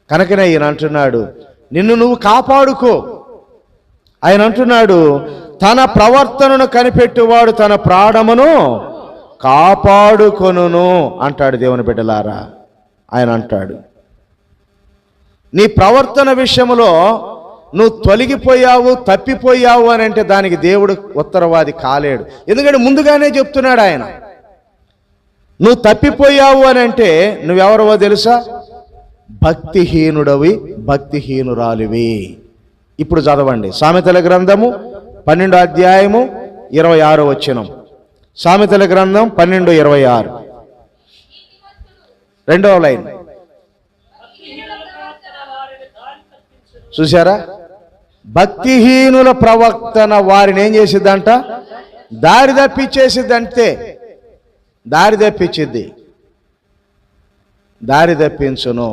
కనుకనే ఈయన అంటున్నాడు, నిన్ను నువ్వు కాపాడుకో. ఆయన అంటున్నాడు, తన ప్రవర్తనను కనిపెట్టువాడు తన ప్రాణమును కాపాడుకొనును అంటాడు. దేవుని బిడ్డలారా, ఆయన అంటాడు, నీ ప్రవర్తన విషయంలో నువ్వు తొలగిపోయావు, తప్పిపోయావు అని అంటే దానికి దేవుడు ఉత్తరవాది కాలేడు. ఎందుకంటే ముందుగానే చెప్తున్నాడు ఆయన, నువ్వు తప్పిపోయావు అని అంటే నువ్వెవరవో తెలుసా? భక్తిహీనుడవి, భక్తిహీనురాలివి. ఇప్పుడు చదవండి సామెతల గ్రంథము 12వ అధ్యాయము 26వ వచనం. సామెతల గ్రంథం 12:26 రెండవ లైన్ చూసారా? భక్తిహీనుల ప్రవర్తన వారిని ఏం చేసిద్దంట? దారి తప్పించేసిద్ది. అంతే, దారి తప్పించిద్ది, దారి తప్పించును.